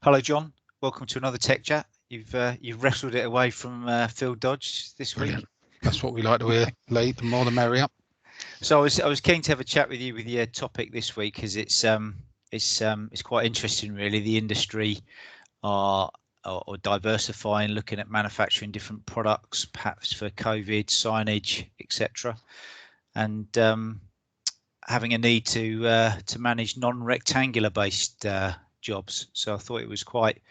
Hello, John. Welcome to another Tech Chat. You've wrestled it away from Phil Dodge this week. Brilliant. That's what we like to hear, Lee. The more the merrier. So I was keen to have a chat with you with your topic this week, because it's quite interesting, really. The industry are diversifying, looking at manufacturing different products, perhaps for COVID, signage, etc., and having a need to manage non-rectangular based jobs. So I thought it was quite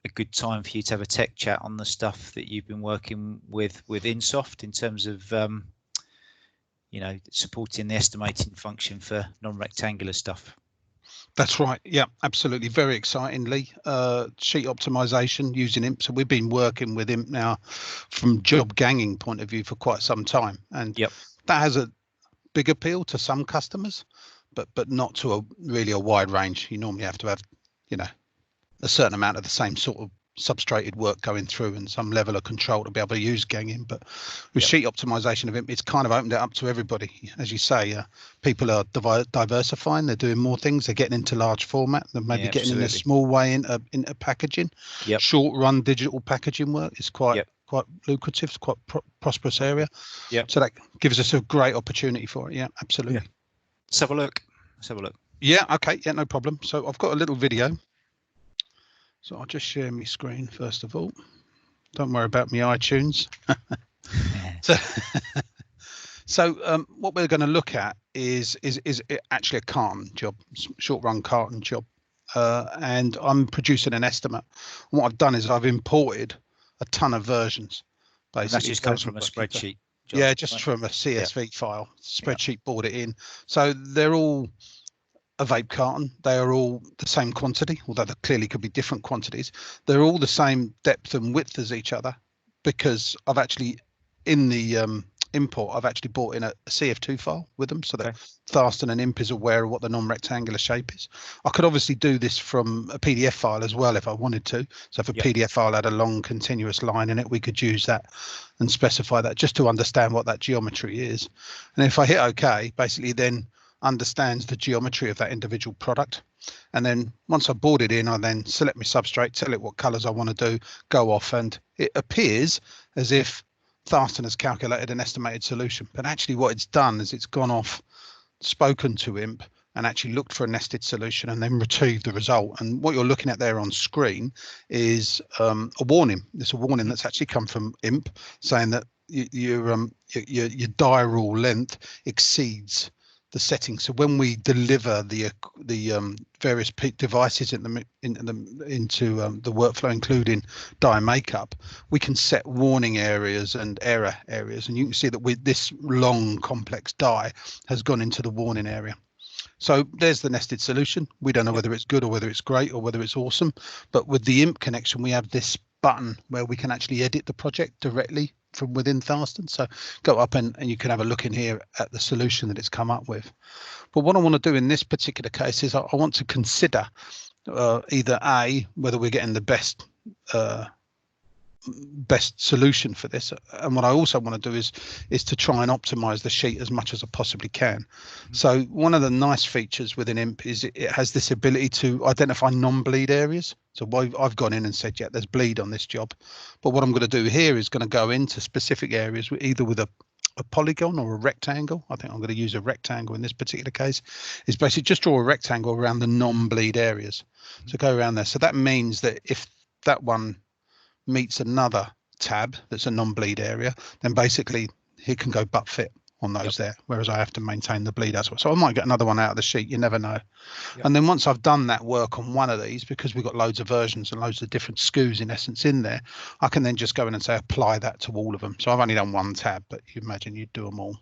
a good time for you to have a tech chat on the stuff that you've been working with Insoft in terms of supporting the estimating function for non-rectangular stuff. That's right. Yeah, absolutely. Very exciting, Lee. Sheet optimization using IMP. So we've been working with IMP now from job ganging point of view for quite some time, and that has a big appeal to some customers, but not to a wide range. You normally have to have a certain amount of the same sort of substrated work going through and some level of control to be able to use ganging. But with sheet optimization of it, it's kind of opened it up to everybody. As you say, people are diversifying. They're doing more things. They're getting into large format. They're maybe getting in a small way into packaging. Short run digital packaging work is quite lucrative. It's quite prosperous area. So that gives us a great opportunity for it. Yeah, absolutely. Let's have a look. Yeah. Okay. Yeah, no problem. So I've got a little video. So I'll just share my screen first of all. Don't worry about my iTunes. So what we're going to look at is actually a carton job, short run carton job, and I'm producing an estimate. And what I've done is I've imported a ton of versions. Basically, that just comes from a spreadsheet. John, just from a CSV file, spreadsheet, brought it in. So they're all a vape carton. They are all the same quantity, although there clearly could be different quantities. They're all the same depth and width as each other, because I've actually, in the import, I've actually brought in a CF2 file with them, so that Tharstern and IMP is aware of what the non-rectangular shape is. I could obviously do this from a PDF file as well if I wanted to. So if a PDF file had a long continuous line in it, we could use that and specify that just to understand what that geometry is. And if I hit OK, basically then understands the geometry of that individual product. And then once I brought it in, I then select my substrate, tell it what colors I want to do, go off, and it appears as if Tharstern has calculated an estimated solution. But actually what it's done is it's gone off, spoken to IMP, and actually looked for a nested solution and then retrieved the result. And what you're looking at there on screen is a warning. It's a warning that's actually come from IMP saying that your die rule length exceeds the settings. So when we deliver the various peak devices into the workflow, including die makeup, we can set warning areas and error areas, and you can see that with this long complex die has gone into the warning area. So there's the nested solution. We don't know whether it's good or whether it's great or whether it's awesome, but with the IMP connection we have this button where we can actually edit the project directly from within Tharstern. So go up and you can have a look in here at the solution that it's come up with. But what I want to do in this particular case is I want to consider either A, whether we're getting the best solution for this, and what I also want to do is to try and optimize the sheet as much as I possibly can. So one of the nice features within IMP is it has this ability to identify non-bleed areas. So I've gone in and said, yeah, there's bleed on this job, but what I'm going to do here is going to go into specific areas either with a polygon or a rectangle. I think I'm going to use a rectangle in this particular case. Is basically just draw a rectangle around the non-bleed areas. So go around there. So that means that if that one meets another tab that's a non-bleed area, then basically it can go butt fit on those there, whereas I have to maintain the bleed as well. So I might get another one out of the sheet, you never know. And then once I've done that work on one of these, because we've got loads of versions and loads of different SKUs in essence in there, I can then just go in and say apply that to all of them. So I've only done one tab, but you imagine you'd do them all.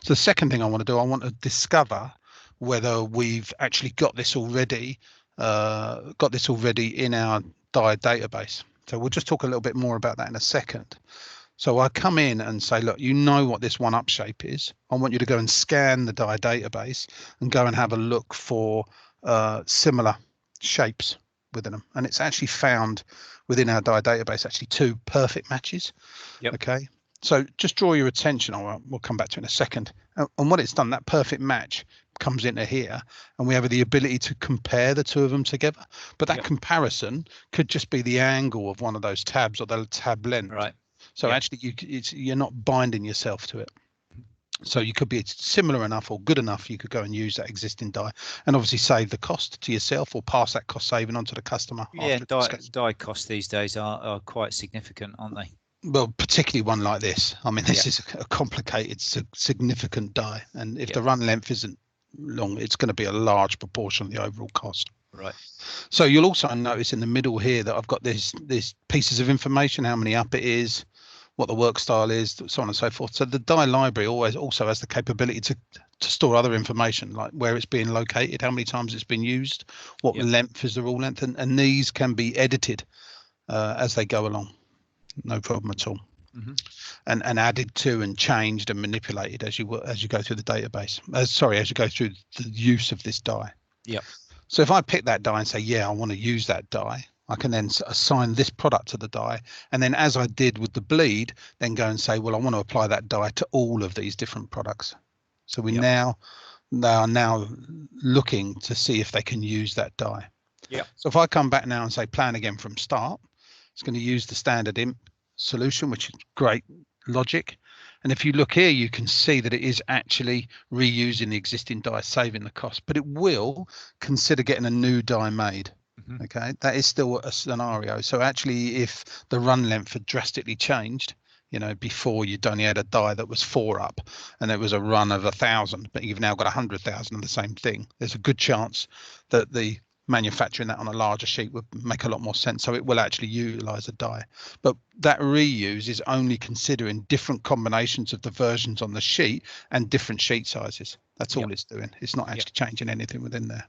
So the second thing I want to do, I want to discover whether we've actually got this already in our die database. So we'll just talk a little bit more about that in a second. So I come in and say, look, you know what this one-up shape is. I want you to go and scan the die database and go and have a look for similar shapes within them. And it's actually found within our die database actually 2 perfect matches. Okay. So just draw your attention, we'll come back to it in a second. And what it's done, that perfect match comes into here, and we have the ability to compare the two of them together. But that comparison could just be the angle of one of those tabs or the tab length. Right. So actually, you're not binding yourself to it. So you could be similar enough or good enough, you could go and use that existing die and obviously save the cost to yourself or pass that cost saving on to the customer. Yeah, die costs these days are quite significant, aren't they? Well, particularly one like this. I mean, this is a complicated, significant die. And if the run length isn't long, it's going to be a large proportion of the overall cost. Right. So you'll also notice in the middle here that I've got these pieces of information, how many up it is, what the work style is, so on and so forth. So the die library also has the capability to store other information, like where it's being located, how many times it's been used, what length is the rule length, and these can be edited as they go along. No problem at all. And added to and changed and manipulated as you go through the database. As you go through the use of this die. Yeah. So if I pick that die and say, yeah, I want to use that die, I can then assign this product to the die, and then as I did with the bleed, then go and say, well, I want to apply that die to all of these different products. So they are now looking to see if they can use that die. Yeah. So if I come back now and say plan again from start, it's going to use the standard IMP solution, which is great logic. And if you look here, you can see that it is actually reusing the existing die, saving the cost, but it will consider getting a new die made. Okay, that is still a scenario. So actually, if the run length had drastically changed, before you'd only had a die that was 4 up and it was a run of 1,000, but you've now got 100,000 of the same thing, there's a good chance that the manufacturing that on a larger sheet would make a lot more sense. So it will actually utilize a die, but that reuse is only considering different combinations of the versions on the sheet and different sheet sizes. That's all it's doing. It's not actually changing anything within there.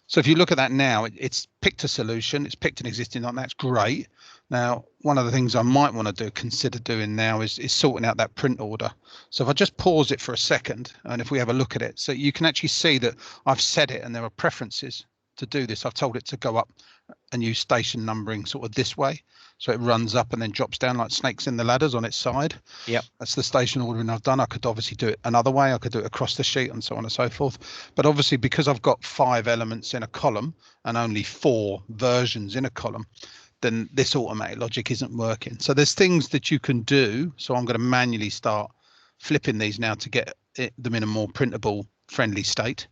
So if you look at that now, it's picked a solution, it's picked an existing one. That's great. Now, one of the things I might want to consider doing now is sorting out that print order. So if I just pause it for a second, and if we have a look at it, so you can actually see that I've set it and there are preferences to do this. I've told it to go up and use station numbering sort of this way. So it runs up and then drops down like snakes in the ladders on its side. Yeah, that's the station ordering I've done. I could obviously do it another way. I could do it across the sheet and so on and so forth. But obviously, because I've got 5 elements in a column and only 4 versions in a column, then this automatic logic isn't working. So there's things that you can do. So I'm going to manually start flipping these now to get them in a more printable, friendly state.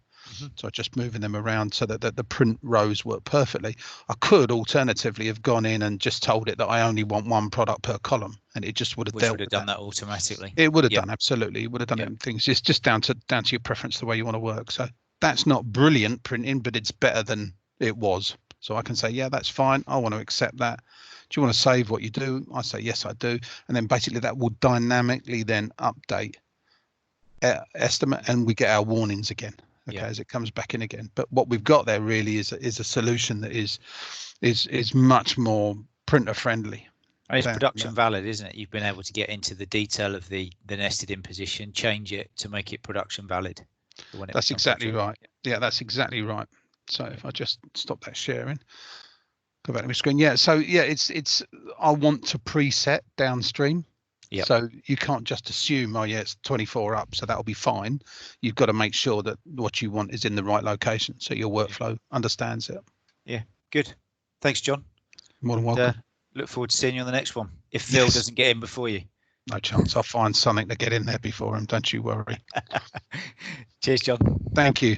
So just moving them around so that the print rows work perfectly. I could alternatively have gone in and just told it that I only want 1 product per column, and it just would have done that automatically. It would have done, absolutely. It would have done things. It's just down to your preference, the way you want to work. So that's not brilliant printing, but it's better than it was. So I can say, yeah, that's fine. I want to accept that. Do you want to save what you do? I say, yes, I do. And then basically that will dynamically then update estimate, and we get our warnings again. Okay, as it comes back in again. But what we've got there really is a solution that is much more printer friendly. And it's production valid, isn't it? You've been able to get into the detail of the nested in position, change it to make it production valid. That's exactly right. Yeah, that's exactly right. So if I just stop that sharing, go back to my screen. Yeah, so yeah, it's I want to preset downstream. Yep. So you can't just assume, oh yeah, it's 24 up, so that'll be fine. You've got to make sure that what you want is in the right location, so your workflow understands it. Yeah, good. Thanks, John. More than welcome. Look forward to seeing you on the next one. If Phil doesn't get in before you. No chance. I'll find something to get in there before him. Don't you worry. Cheers, John. Thank you.